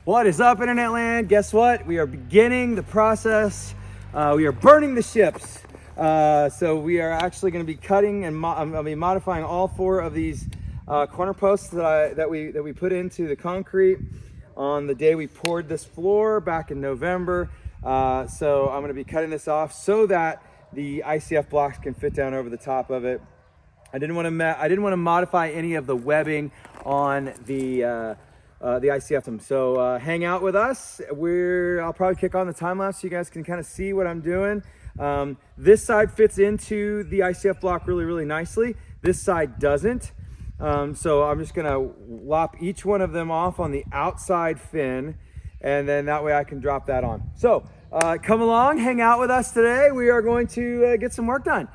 What is up, Internet Land? Guess what? We are beginning the process. We are burning the ships. So we are actually going to be cutting and I'll be modifying all 4 of these corner posts that we put into the concrete on the day we poured this floor back in November. So I'm going to be cutting this off so that the ICF blocks can fit down over the top of it. I didn't want to modify any of the webbing on the ICF. So hang out with us. I'll probably kick on the time lapse so you guys can kind of see what I'm doing. This side fits into the ICF block really, really nicely. This side doesn't. So I'm just gonna lop each one of them off on the outside fin, and then that way I can drop that on. So come along, hang out with us today. We are going to get some work done.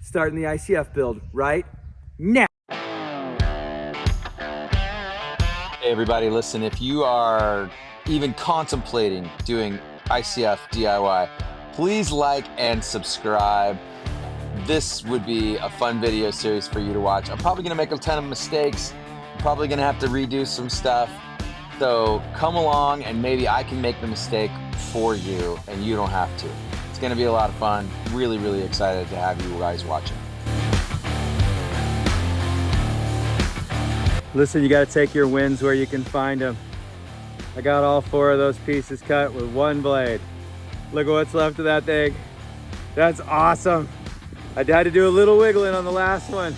Starting the ICF build right now. Hey everybody, listen, if you are even contemplating doing ICF DIY, please like and subscribe. This would be a fun video series for you to watch. I'm probably gonna make a ton of mistakes. I'm probably gonna have to redo some stuff. So come along and maybe I can make the mistake for you and you don't have to. It's gonna be a lot of fun. Really, really excited to have you guys watching. Listen, you got to take your wins where you can find them. I got all 4 of those pieces cut with 1 blade. Look at what's left of that thing. That's awesome. I had to do a little wiggling on the last one,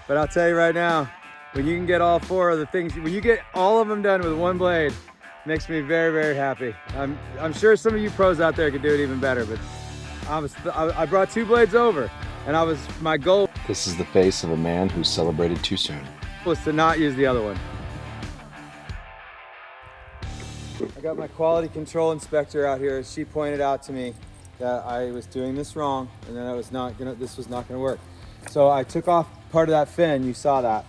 but I'll tell you right now, when you can get all 4 of the things, when you get all of them done with 1 blade, it makes me very, very happy. I'm sure some of you pros out there could do it even better, but I brought 2 blades over, and my goal. This is the face of a man who celebrated too soon. Was to not use the other one. I got my quality control inspector out here. She pointed out to me that I was doing this wrong and that this was not gonna work. So I took off part of that fin, you saw that.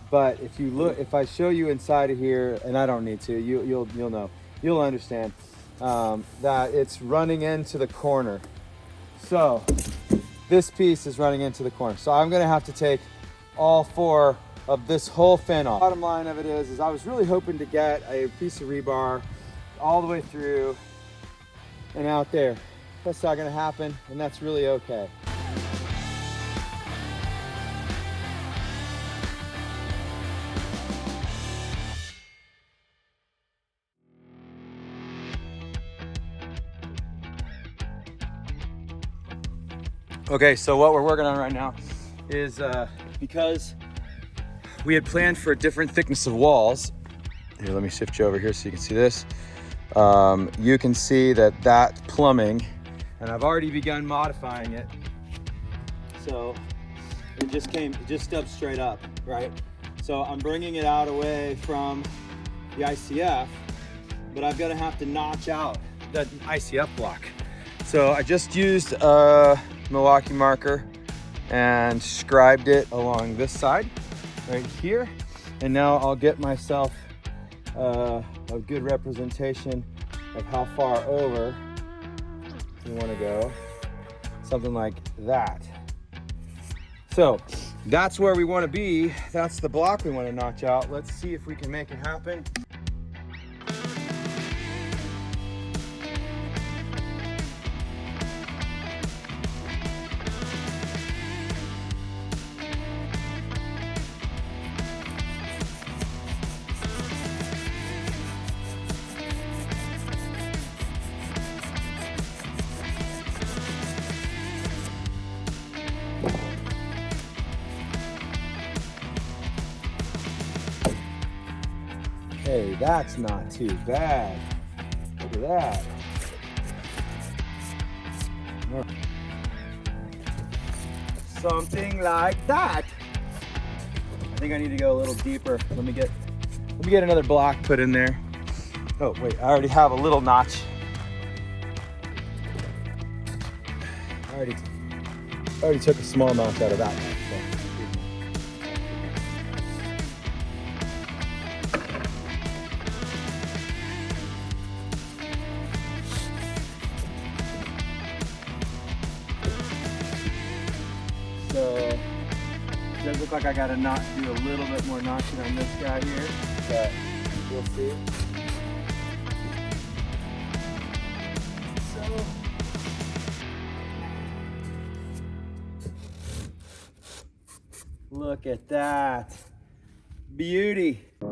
But if I show you inside of here, and I don't need to, you'll know, you'll understand that it's running into the corner. So this piece is running into the corner. So I'm gonna have to take all 4 of this whole fin off. Bottom line of it is I was really hoping to get a piece of rebar all the way through and out there. That's not gonna happen, and that's really okay. Okay, so what we're working on right now is because we had planned for a different thickness of walls. Here, let me shift you over here so you can see this. You can see that plumbing, and I've already begun modifying it. So it just stubbed straight up, right? So I'm bringing it out away from the ICF, but I'm gonna have to notch out that ICF block. So I just used a Milwaukee marker and scribed it along this side right here, and now I'll get myself a good representation of how far over you want to go, something like that. So that's where we want to be. That's the block we want to notch out. Let's see if we can make it happen. Hey, that's not too bad. Look at that. Something like that. I think I need to go a little deeper. Let me get another block put in there. Oh wait, I already have a little notch. I already took a small notch out of that one. So it does look like I gotta do a little bit more notching on this guy here, but we'll see. Look at that. Beauty. So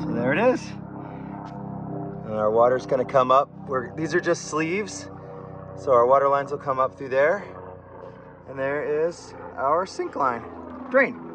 there it is. And our water's gonna come up. These are just sleeves. So our water lines will come up through there. And there is our sink line, drain.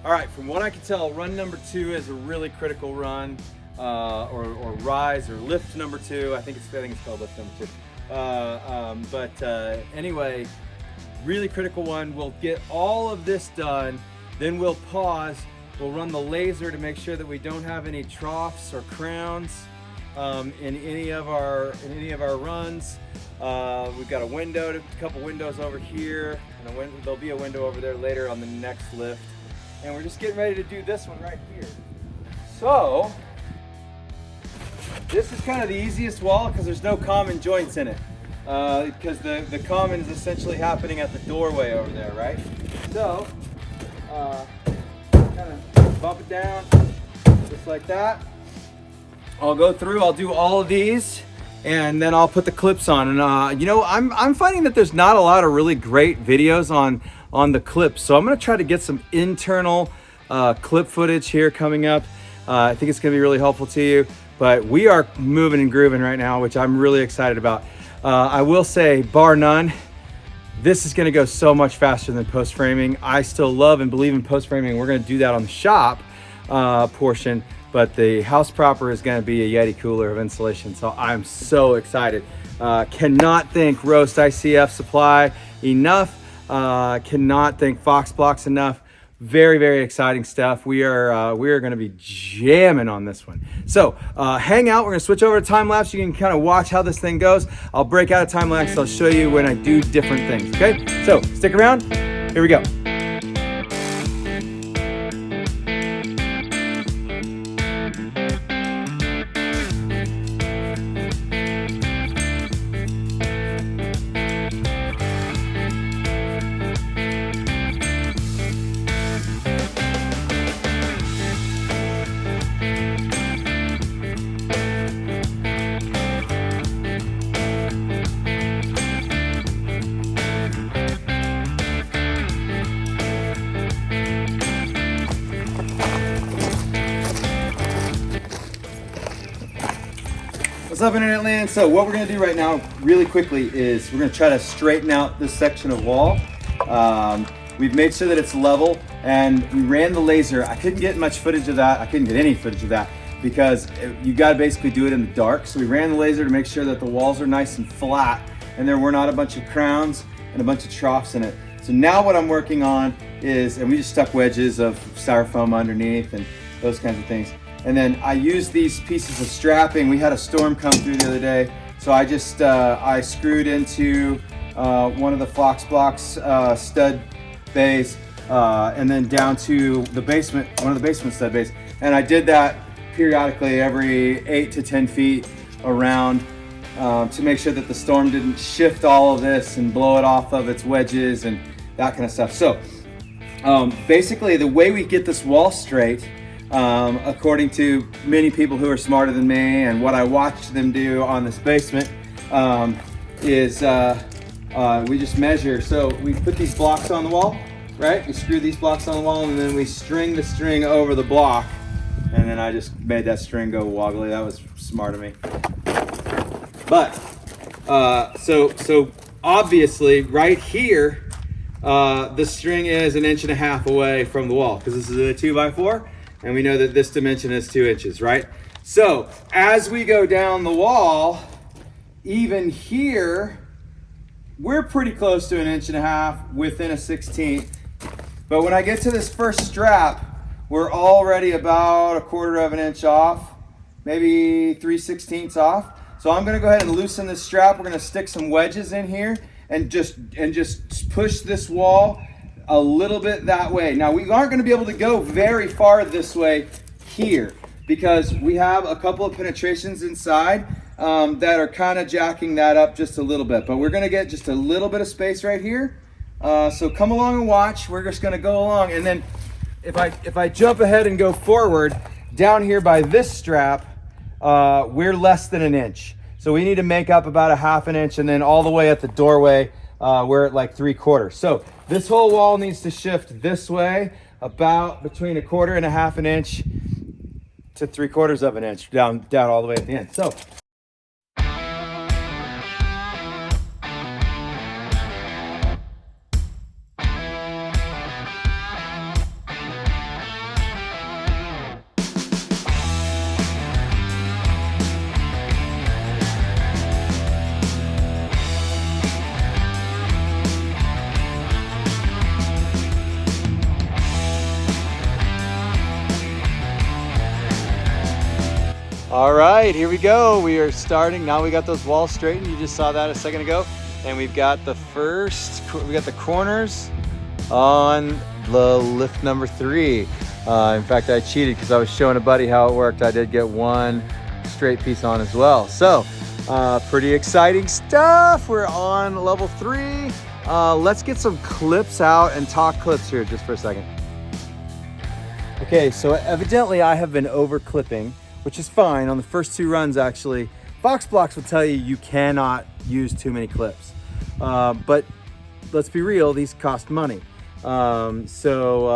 All right, from what I can tell, run number 2 is a really critical run, or rise or lift number 2. I think it's called lift number 2. Anyway, really critical one. We'll get all of this done, then we'll pause. We'll run the laser to make sure that we don't have any troughs or crowns in any of our runs. We've got a couple windows over here, and there'll be a window over there later on the next lift. And we're just getting ready to do this one right here. So, this is kind of the easiest wall because there's no common joints in it. Because the common is essentially happening at the doorway over there, right? So, kind of bump it down, just like that. I'll go through, I'll do all of these, and then I'll put the clips on. And I'm finding that there's not a lot of really great videos on the clips, so I'm going to try to get some internal clip footage here coming up. I think it's going to be really helpful to you, but we are moving and grooving right now, which I'm really excited about. I will say, bar none, this is going to go so much faster than post framing. I still love and believe in post framing. We're going to do that on the shop portion, but the house proper is going to be a Yeti cooler of insulation, so I'm so excited. Cannot thank Roast ICF Supply enough. Cannot thank Fox Blocks enough. Very, very exciting stuff. We are going to be jamming on this one. So hang out. We're going to switch over to time lapse. You can kind of watch how this thing goes. I'll break out of time lapse. I'll show you when I do different things. Okay. So stick around. Here we go. What's up, Internet Land? So what we're gonna do right now, really quickly, is we're gonna try to straighten out this section of wall. We've made sure that it's level, and we ran the laser. I couldn't get much footage of that. I couldn't get any footage of that because you gotta basically do it in the dark. So we ran the laser to make sure that the walls are nice and flat and there were not a bunch of crowns and a bunch of troughs in it. So now what I'm working on is, and we just stuck wedges of styrofoam underneath and those kinds of things. And then I use these pieces of strapping. We had a storm come through the other day, so I just I screwed into one of the Fox Blocks stud bays, and then down to the basement, one of the basement stud bays. And I did that periodically every 8 to 10 feet around to make sure that the storm didn't shift all of this and blow it off of its wedges and that kind of stuff. So basically the way we get this wall straight, according to many people who are smarter than me and what I watched them do on this basement, is we just measure. So we put these blocks on the wall, right? We screw these blocks on the wall, and then we string the string over the block, and then I just made that string go wobbly. That was smart of me. But so obviously right here, the string is 1.5 inches away from the wall because this is a 2x4. And we know that this dimension is 2 inches, right? So as we go down the wall, even here, we're pretty close to 1.5 inches within a 1/16. But when I get to this first strap, we're already about 1/4 of an inch off, maybe 3/16 off. So I'm gonna go ahead and loosen this strap. We're gonna stick some wedges in here and just push this wall a little bit that way. Now we aren't gonna be able to go very far this way here because we have a couple of penetrations inside that are kind of jacking that up just a little bit. But we're gonna get just a little bit of space right here. So come along and watch. We're just gonna go along, and then if I jump ahead and go forward, down here by this strap, we're less than 1 inch. So we need to make up about 1/2 inch, and then all the way at the doorway, we're at like 3/4. So this whole wall needs to shift this way about between 1/4 and 1/2 inch to 3/4 of an inch down all the way at the end. So all right, here we go. We are starting. Now we got those walls straightened. You just saw that a second ago. And we've got the corners on the lift number 3. In fact, I cheated because I was showing a buddy how it worked. I did get one straight piece on as well. So pretty exciting stuff. We're on level 3. Let's get some clips out and talk clips here just for a second. Okay, so evidently I have been over clipping, which is fine. On the first 2 runs, actually, Fox Blocks will tell you you cannot use too many clips. But let's be real, these cost money. So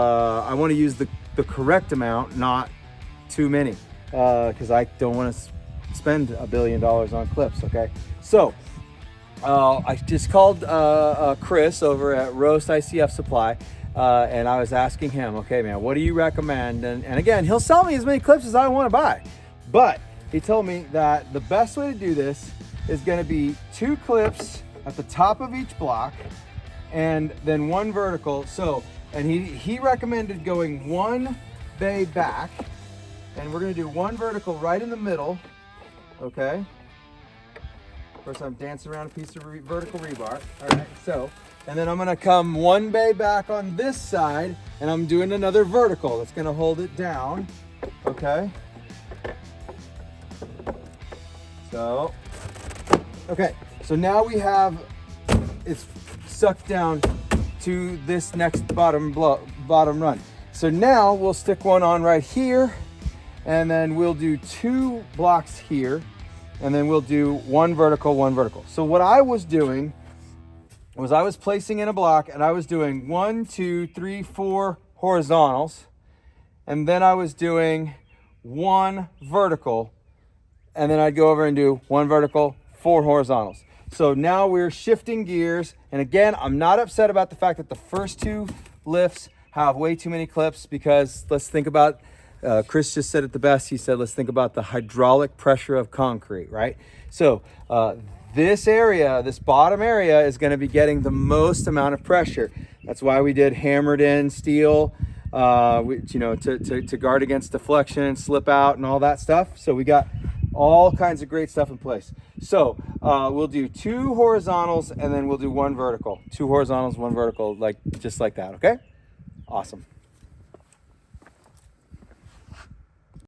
I want to use the correct amount, not too many, because I don't want to spend $1 billion on clips, okay? So I just called Chris over at Roast ICF Supply, and I was asking him, okay, man, what do you recommend? And again, he'll sell me as many clips as I want to buy. But he told me that the best way to do this is going to be 2 clips at the top of each block and then 1 vertical. So, and he recommended going 1 bay back, and we're going to do 1 vertical right in the middle, okay? First I'm dancing around a piece of vertical rebar. All right, so, and then I'm going to come 1 bay back on this side, and I'm doing another vertical that's going to hold it down, okay? So, okay, so now we have, it's sucked down to this next bottom run. So now we'll stick 1 on right here, and then we'll do 2 blocks here, and then we'll do 1 vertical, 1 vertical. So what I was doing was I was placing in a block, and I was doing 1, 2, 3, 4 horizontals, and then I was doing 1 vertical, and then I'd go over and do 1 vertical, 4 horizontals. So now we're shifting gears. And again, I'm not upset about the fact that the first 2 lifts have way too many clips, because let's think about, Chris just said it the best. He said, let's think about the hydraulic pressure of concrete, right? So this area, this bottom area, is going to be getting the most amount of pressure. That's why we did hammered in steel, to guard against deflection, slip out, and all that stuff. So we got all kinds of great stuff in place. So we'll do 2 horizontals, and then we'll do 1 vertical. 2 horizontals, 1 vertical, just like that, okay? Awesome.